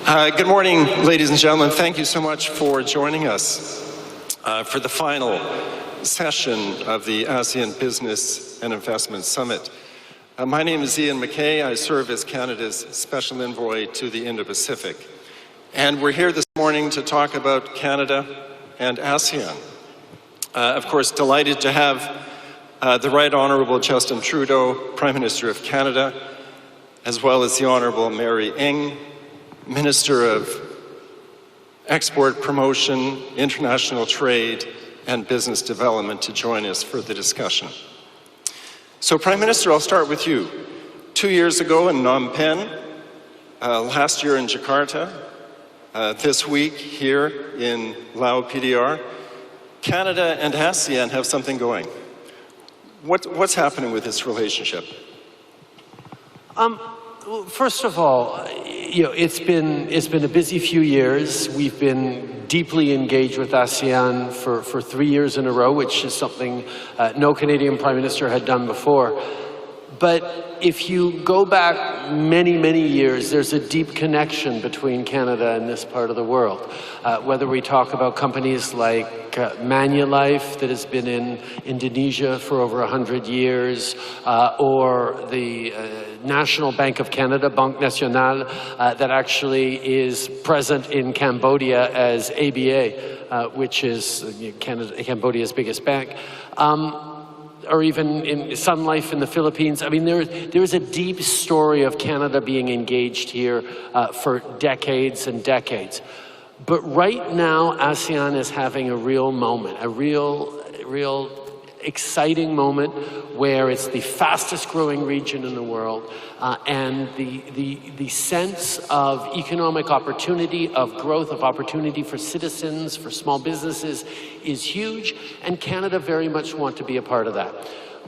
Good morning, ladies and gentlemen. Thank you so much for joining us for the final session of the ASEAN Business and Investment Summit. My name is Ian McKay. I serve as Canada's Special Envoy to the Indo-Pacific. And we're here this morning to talk about Canada and ASEAN. Of course, delighted to have the Right Honourable Justin Trudeau, Prime Minister of Canada, as well as the Honourable Mary Ng, Minister of Export Promotion, International Trade and Business Development, to join us for the discussion. So, Prime Minister, I'll start with you. 2 years ago in Phnom Penh, last year in Jakarta, this week here in Laos PDR, Canada and ASEAN have something going. What's happening with this relationship? Well, first of all, it's been a busy few years. We've been deeply engaged with ASEAN for 3 years in a row, which is something no Canadian Prime Minister had done before. But if you go back many, many years, there's a deep connection between Canada and this part of the world. Whether we talk about companies like Manulife, that has been in Indonesia for over 100 years, or the National Bank of Canada, Banque Nationale, that actually is present in Cambodia as ABA, which is Cambodia's biggest bank. Or even in Sun Life in the Philippines. I mean, there is a deep story of Canada being engaged here for decades and decades. But right now, ASEAN is having a real moment, a real exciting moment where it's the fastest growing region in the world, and the sense of economic opportunity, of growth, of opportunity for citizens, for small businesses is huge, and Canada very much want to be a part of that.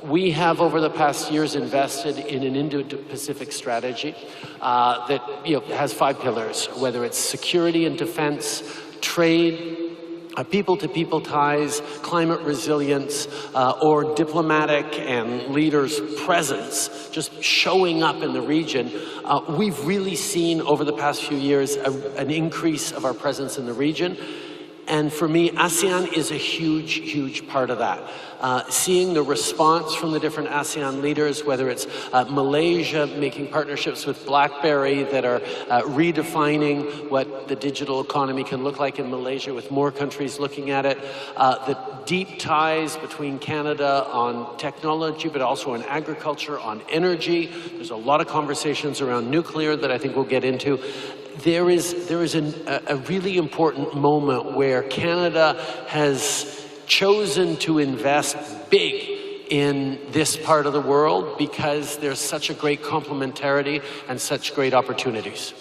We have, over the past years, invested in an Indo-Pacific strategy that has 5 pillars, whether it's security and defense, trade, people-to-people ties, climate resilience, or diplomatic and leaders' presence, just showing up in the region. We've really seen over the past few years an increase of our presence in the region. And for me, ASEAN is a huge, huge part of that. Seeing the response from the different ASEAN leaders, whether it's Malaysia making partnerships with BlackBerry that are redefining what the digital economy can look like in Malaysia, with more countries looking at it, the deep ties between Canada on technology, but also on agriculture, on energy. There's a lot of conversations around nuclear that I think we'll get into. There is a really important moment where Canada has chosen to invest big in this part of the world because there's such a great complementarity and such great opportunities.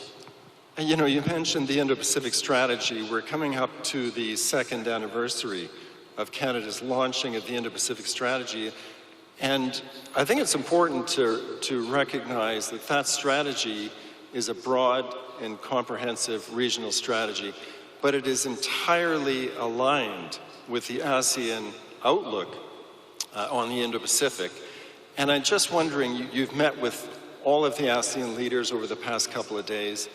You know, you mentioned the Indo-Pacific strategy. We're coming up to the 2nd anniversary of Canada's launching of the Indo-Pacific strategy. And I think it's important to recognize that that strategy is a broad and comprehensive regional strategy, but it is entirely aligned with the ASEAN outlook on the Indo-Pacific. And I'm just wondering, you've met with all of the ASEAN leaders over the past couple of days.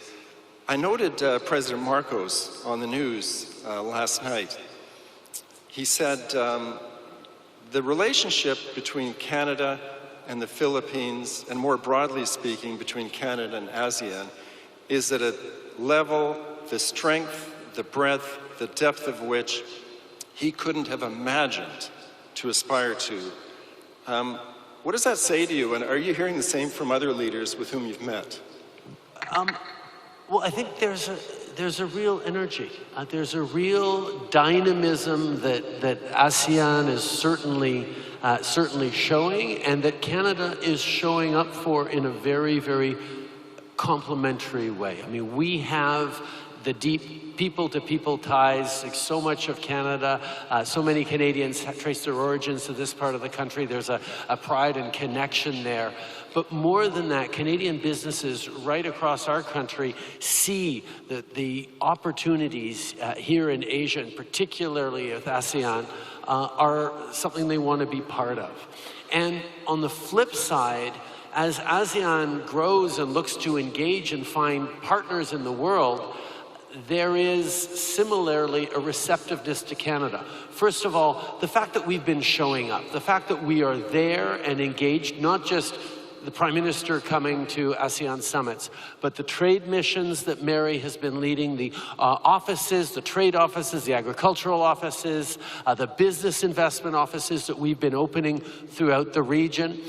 I noted President Marcos on the news last night. He said the relationship between Canada and the Philippines, and more broadly speaking, between Canada and ASEAN, is at a level, the strength, the breadth, the depth of which he couldn't have imagined to aspire to. What does that say to you, and are you hearing the same from other leaders with whom you've met? Well, I think there's a real energy. There's a real dynamism that ASEAN is certainly showing, and that Canada is showing up for in a very, very complementary way. I mean, we have the deep people-to-people ties. Like so much of Canada, so many Canadians trace their origins to this part of the country. There's a pride and connection there. But more than that, Canadian businesses right across our country see that the opportunities here in Asia, and particularly with ASEAN, are something they want to be part of. And on the flip side, As ASEAN grows and looks to engage and find partners in the world, there is similarly a receptiveness to Canada. First of all, the fact that we've been showing up, the fact that we are there and engaged, not just the Prime Minister coming to ASEAN summits, but the trade missions that Mary has been leading, the offices, the trade offices, the agricultural offices, the business investment offices that we've been opening throughout the region.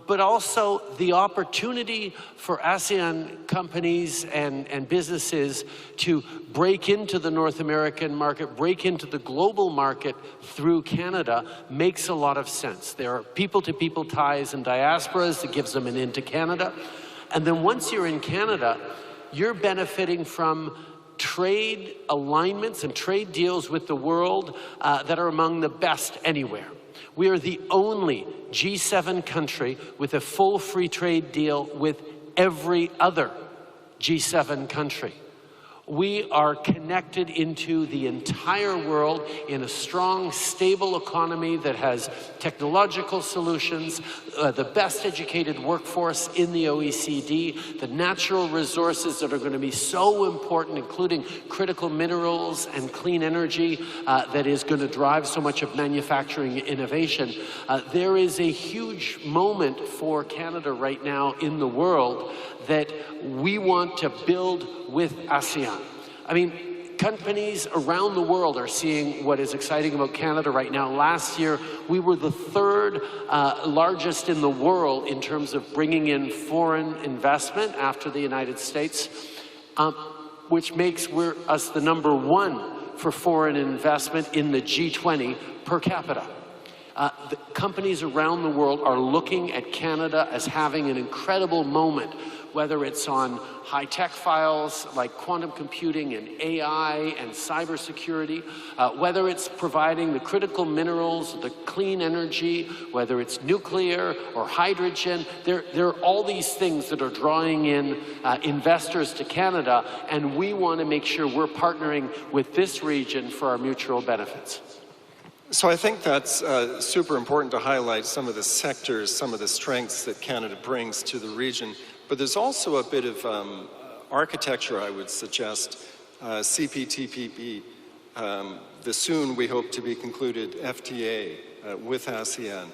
But also the opportunity for ASEAN companies and businesses to break into the North American market, break into the global market through Canada makes a lot of sense. There are people-to-people ties and diasporas that gives them an into Canada. And then once you're in Canada, you're benefiting from trade alignments and trade deals with the world that are among the best anywhere. We are the only G7 country with a full free trade deal with every other G7 country. We are connected into the entire world in a strong, stable economy that has technological solutions, the best educated workforce in the OECD, the natural resources that are going to be so important, including critical minerals and clean energy that is going to drive so much of manufacturing innovation. There is a huge moment for Canada right now in the world that we want to build with ASEAN. I mean, companies around the world are seeing what is exciting about Canada right now. Last year, we were the third largest in the world in terms of bringing in foreign investment after the United States, which makes us the #1 for foreign investment in the G20 per capita. The companies around the world are looking at Canada as having an incredible moment, whether it's on high-tech files like quantum computing and AI and cybersecurity, whether it's providing the critical minerals, the clean energy, whether it's nuclear or hydrogen. There are all these things that are drawing in investors to Canada, and we want to make sure we're partnering with this region for our mutual benefits. So I think that's super important to highlight some of the sectors, some of the strengths that Canada brings to the region. But there's also a bit of architecture, I would suggest, CPTPP, the soon we hope to be concluded FTA with ASEAN.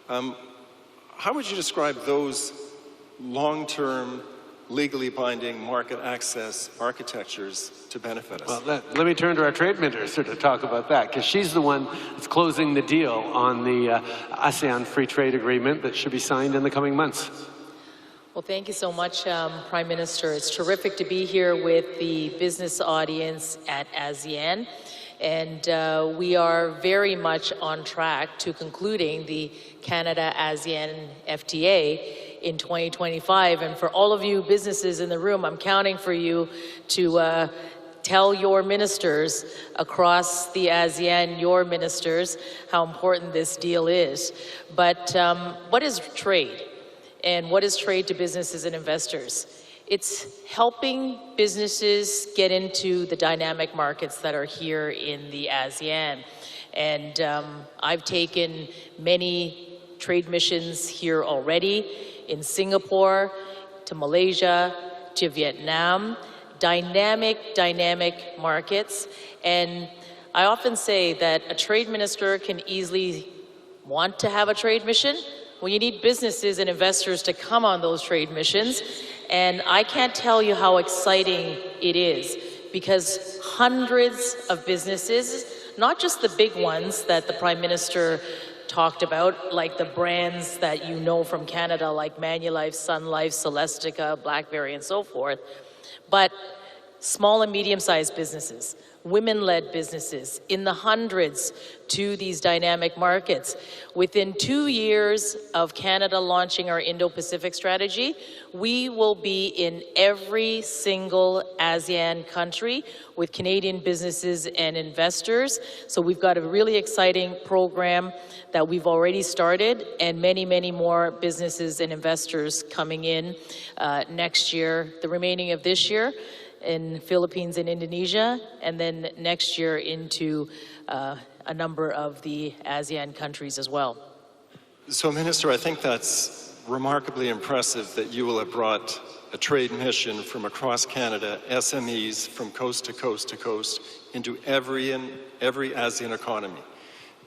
How would you describe those long-term, legally binding market access architectures to benefit us? Well, let me turn to our trade minister to talk about that, because she's the one that's closing the deal on the ASEAN free trade agreement that should be signed in the coming months. Well, thank you so much, Prime Minister. It's terrific to be here with the business audience at ASEAN. And we are very much on track to concluding the Canada-ASEAN FTA in 2025. And for all of you businesses in the room, I'm counting for you to tell your ministers across the ASEAN, your ministers, how important this deal is. But what is trade? And what is trade to businesses and investors? It's helping businesses get into the dynamic markets that are here in the ASEAN. And I've taken many trade missions here already, in Singapore, to Malaysia, to Vietnam, dynamic markets. And I often say that a trade minister can easily want to have a trade mission. Well, you need businesses and investors to come on those trade missions. And I can't tell you how exciting it is, because hundreds of businesses, not just the big ones that the Prime Minister talked about, like the brands that you know from Canada, like Manulife, Sun Life, Celestica, BlackBerry, and so forth, but small and medium-sized businesses, women-led businesses in the hundreds to these dynamic markets. Within 2 years of Canada launching our Indo-Pacific strategy, we will be in every single ASEAN country with Canadian businesses and investors. So we've got a really exciting program that we've already started, and many more businesses and investors coming in next year, the remaining of this year, in Philippines and Indonesia, and then next year into a number of the ASEAN countries as well. So, Minister, I think that's remarkably impressive that you will have brought a trade mission from across Canada, SMEs from coast to coast to coast, into every ASEAN economy.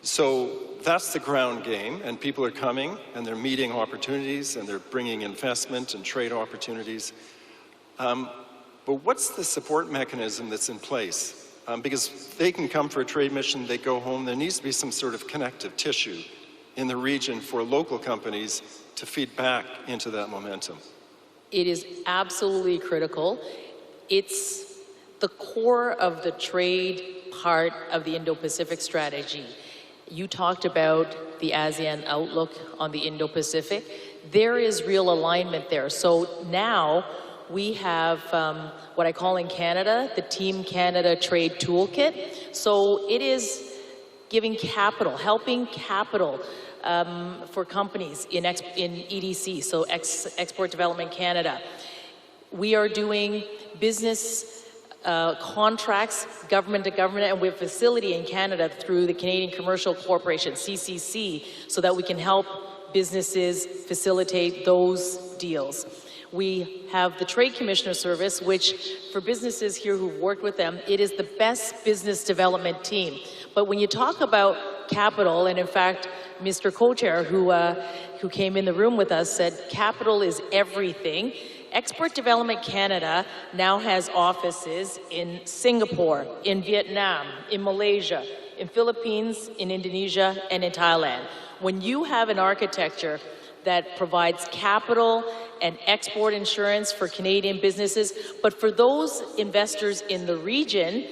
So that's the ground game, and people are coming, and they're meeting opportunities, and they're bringing investment and trade opportunities. But what's the support mechanism that's in place? Because they can come for a trade mission, they go home, there needs to be some sort of connective tissue in the region for local companies to feed back into that momentum. It is absolutely critical. It's the core of the trade part of the Indo-Pacific strategy. You talked about the ASEAN outlook on the Indo-Pacific. There is real alignment there. So now we have what I call in Canada, the Team Canada Trade Toolkit. So it is giving capital, helping capital for companies in EDC, so Export Development Canada. We are doing business contracts, government to government, and we have a facility in Canada through the Canadian Commercial Corporation, CCC, so that we can help businesses facilitate those deals. We have the Trade Commissioner Service, which for businesses here who've worked with them, it is the best business development team. But when you talk about capital, and in fact, Mr. Co-Chair, who came in the room with us, said capital is everything. Export Development Canada now has offices in Singapore, in Vietnam, in Malaysia, in Philippines, in Indonesia, and in Thailand. When you have an architecture that provides capital and export insurance for Canadian businesses, but for those investors in the region,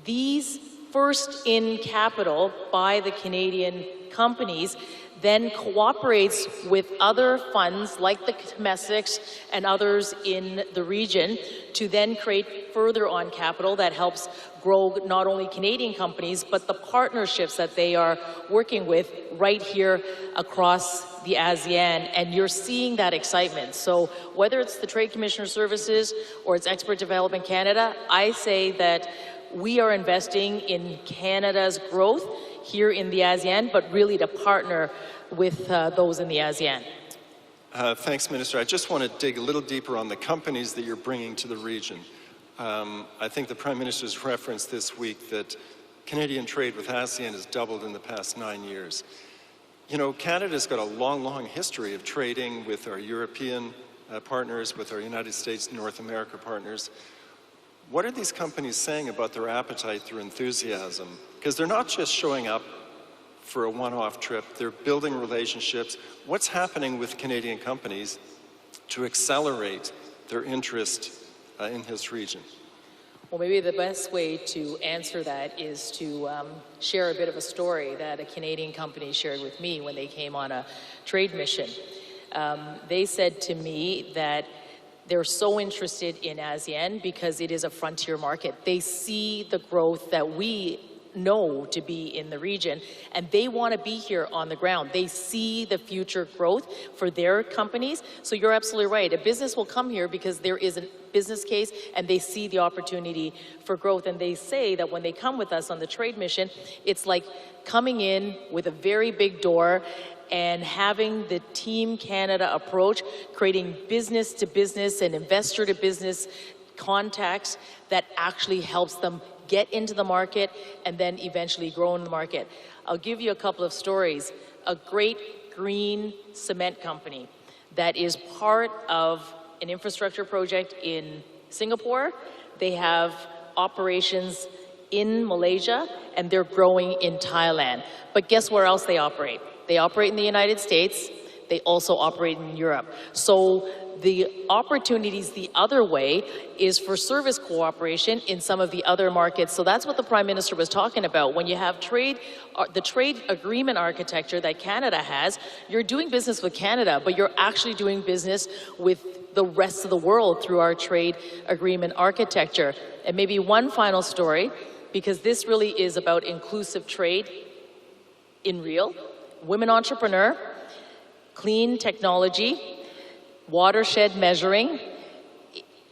these first in capital by the Canadian companies then cooperates with other funds like the domestics and others in the region to then create further on capital that helps grow not only Canadian companies, but the partnerships that they are working with right here across the ASEAN, and you're seeing that excitement. So whether it's the Trade Commissioner Services or it's Export Development Canada, I say that we are investing in Canada's growth here in the ASEAN, but really to partner with those in the ASEAN. Thanks, Minister. I just want to dig a little deeper on the companies that you're bringing to the region. I think the Prime Minister's referenced this week that Canadian trade with ASEAN has doubled in the past 9 years. You know, Canada's got a long, long history of trading with our European partners, with our United States and North America partners. What are these companies saying about their appetite, their enthusiasm? Because they're not just showing up for a one-off trip, they're building relationships. What's happening with Canadian companies to accelerate their interest in this region? Well, maybe the best way to answer that is to share a bit of a story that a Canadian company shared with me when they came on a trade mission. They said to me that they're so interested in ASEAN because it is a frontier market. They see the growth that we know to be in the region, and they want to be here on the ground. They see the future growth for their companies. So you're absolutely right. A business will come here because there is a business case and they see the opportunity for growth. And they say that when they come with us on the trade mission, it's like coming in with a very big door and having the Team Canada approach, creating business to business and investor to business contacts that actually helps them get into the market and then eventually grow in the market. I'll give you a couple of stories. A great green cement company that is part of an infrastructure project in Singapore. They have operations in Malaysia and they're growing in Thailand. But guess where else they operate? They operate in the United States. They also operate in Europe. So the opportunities the other way is for service cooperation in some of the other markets. So that's what the Prime Minister was talking about. When you have trade, the trade agreement architecture that Canada has, you're doing business with Canada, but you're actually doing business with the rest of the world through our trade agreement architecture. And maybe one final story, because this really is about inclusive trade in real. Women entrepreneur, clean technology, watershed measuring,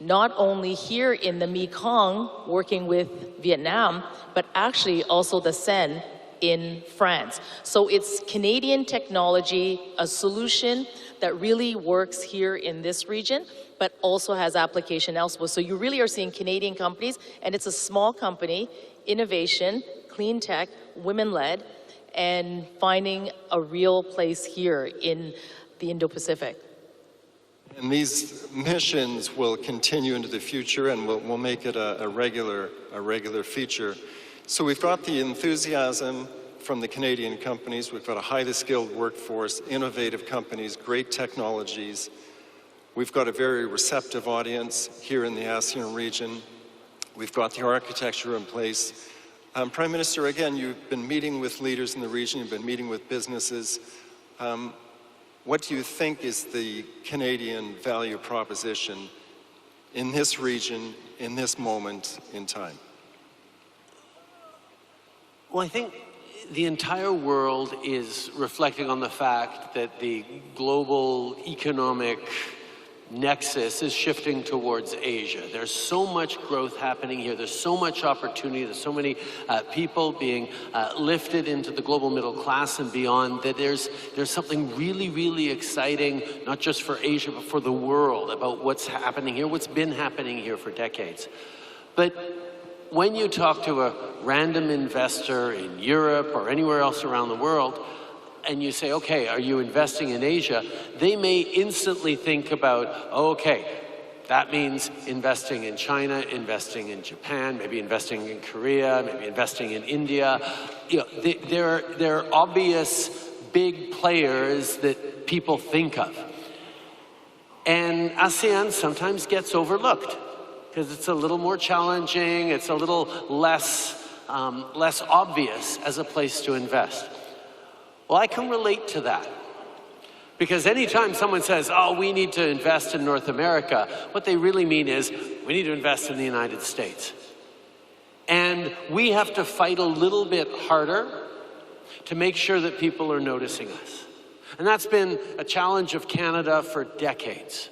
not only here in the Mekong working with Vietnam, but actually also the Seine in France. So it's Canadian technology, a solution that really works here in this region, but also has application elsewhere. So you really are seeing Canadian companies, and it's a small company, innovation, clean tech, women-led, and finding a real place here in the Indo-Pacific. And these missions will continue into the future, and we'll make it a regular feature. So we've got the enthusiasm from the Canadian companies. We've got a highly skilled workforce, innovative companies, great technologies. We've got a very receptive audience here in the ASEAN region. We've got the architecture in place. Prime Minister, again, you've been meeting with leaders in the region, you've been meeting with businesses. What do you think is the Canadian value proposition in this region, in this moment in time? Well, I think the entire world is reflecting on the fact that the global economic nexus is shifting towards Asia. There's so much growth happening here. There's so much opportunity. There's so many people being lifted into the global middle class and beyond, that there's something really, really exciting, not just for Asia, but for the world, about what's happening here, what's been happening here for decades. But when you talk to a random investor in Europe or anywhere else around the world, and you say, okay, are you investing in Asia? They may instantly think about, oh, okay, that means investing in China, investing in Japan, maybe investing in Korea, maybe investing in India. You know, there are obvious big players that people think of. And ASEAN sometimes gets overlooked because it's a little more challenging, it's a little less obvious as a place to invest. Well, I can relate to that. Because anytime someone says, oh, we need to invest in North America, what they really mean is, we need to invest in the United States. And we have to fight a little bit harder to make sure that people are noticing us. And that's been a challenge of Canada for decades.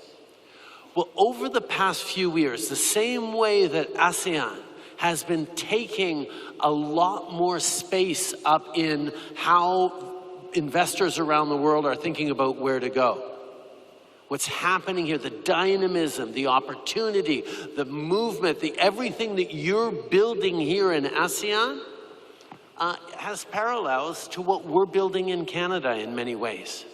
Well, over the past few years, the same way that ASEAN has been taking a lot more space up in how investors around the world are thinking about where to go. What's happening here, the dynamism, the opportunity, the movement, everything that you're building here in ASEAN has parallels to what we're building in Canada in many ways.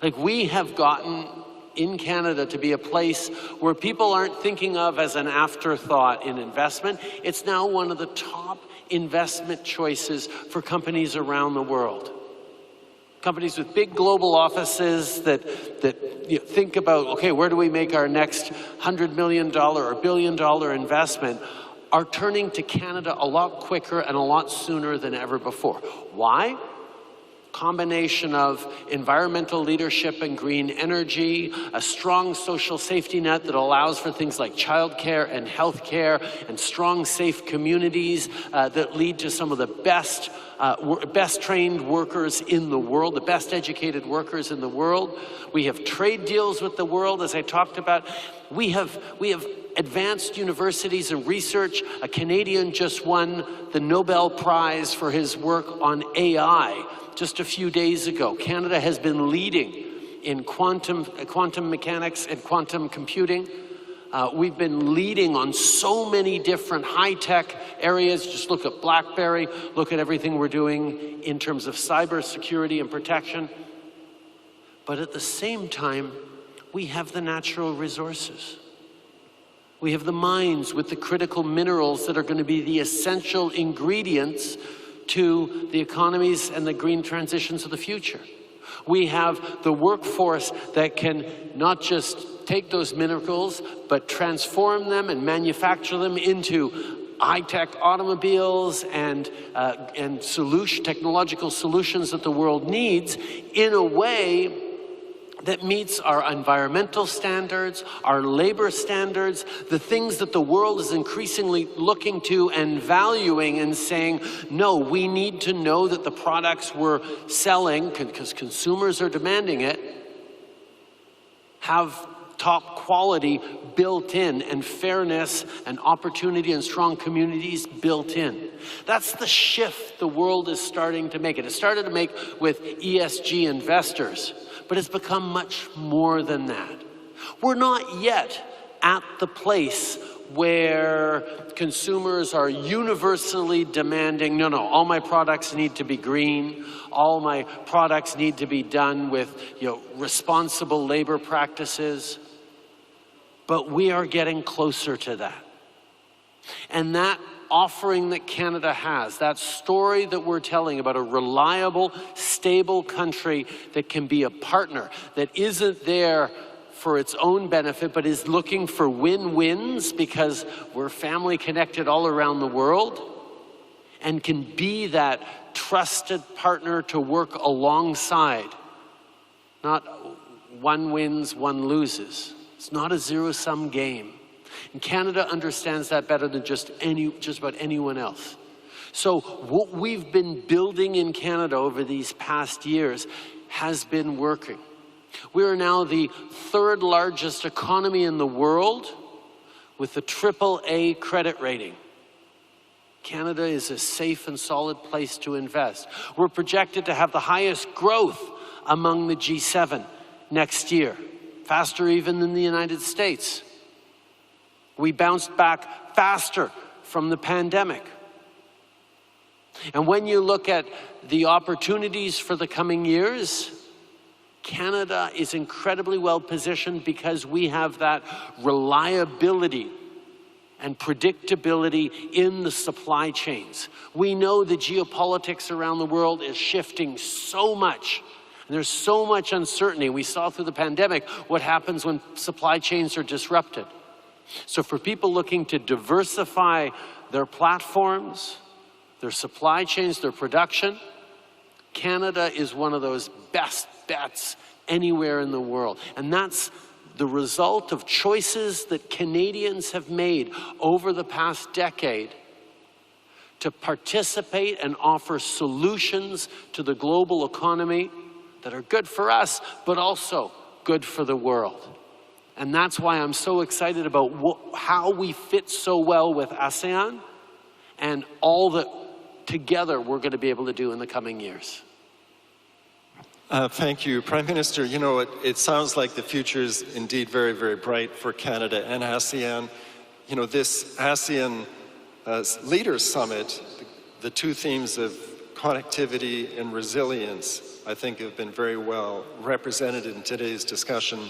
Like, we have gotten in Canada to be a place where people aren't thinking of as an afterthought in investment. It's now one of the top investment choices for companies around the world. Companies with big global offices that think about, okay, where do we make our next $100 million or $1 billion investment, are turning to Canada a lot quicker and a lot sooner than ever before. Why? Combination of environmental leadership and green energy, a strong social safety net that allows for things like childcare and healthcare, and strong, safe communities that lead to some of the best trained workers in the world, the best educated workers in the world. We have trade deals with the world, as I talked about. We have advanced universities and research. A Canadian just won the Nobel Prize for his work on AI just a few days ago. Canada has been leading in quantum mechanics and quantum computing. We've been leading on so many different high-tech areas. Just look at BlackBerry, look at everything we're doing in terms of cybersecurity and protection. But at the same time, we have the natural resources. We have the mines with the critical minerals that are going to be the essential ingredients to the economies and the green transitions of the future. We have the workforce that can not just take those minerals, but transform them and manufacture them into high-tech automobiles and technological solutions that the world needs in a way that meets our environmental standards, our labor standards, the things that the world is increasingly looking to and valuing and saying, no, we need to know that the products we're selling, because consumers are demanding it, have top quality built in, and fairness and opportunity and strong communities built in. That's the shift the world is starting to make. It has started to make with ESG investors. but it's become much more than that. We're not yet at the place where consumers are universally demanding, no, all my products need to be green, all my products need to be done with, responsible labor practices. But we are getting closer to that. And that offering that Canada has, that story that we're telling about a reliable, stable country that can be a partner, that isn't there for its own benefit, but is looking for win-wins because we're family connected all around the world, and can be that trusted partner to work alongside. Not one wins, one loses. It's not a zero-sum game. And Canada understands that better than just about anyone else. So what we've been building in Canada over these past years has been working. We are now the third largest economy in the world with a AAA credit rating. Canada is a safe and solid place to invest. We're projected to have the highest growth among the G7 next year, faster even than the United States. We bounced back faster from the pandemic. And when you look at the opportunities for the coming years, Canada is incredibly well positioned because we have that reliability and predictability in the supply chains. We know the geopolitics around the world is shifting so much, and there's so much uncertainty. We saw through the pandemic what happens when supply chains are disrupted. So for people looking to diversify their platforms, their supply chains, their production, Canada is one of those best bets anywhere in the world. And that's the result of choices that Canadians have made over the past decade to participate and offer solutions to the global economy that are good for us, but also good for the world. And that's why I'm so excited about how we fit so well with ASEAN and all that together we're going to be able to do in the coming years. Thank you, Prime Minister. It sounds like the future is indeed very, very bright for Canada and ASEAN. This ASEAN Leaders Summit, the two themes of connectivity and resilience, I think have been very well represented in today's discussion.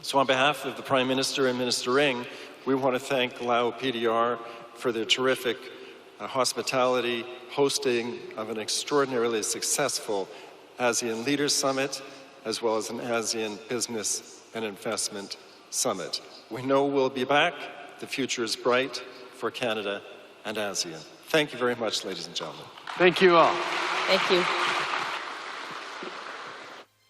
So on behalf of the Prime Minister and Minister Ring, we want to thank Lao PDR for their terrific hospitality, hosting of an extraordinarily successful ASEAN Leaders Summit, as well as an ASEAN Business and Investment Summit. We know we'll be back. The future is bright for Canada and ASEAN. Thank you very much, ladies and gentlemen. Thank you all. Thank you.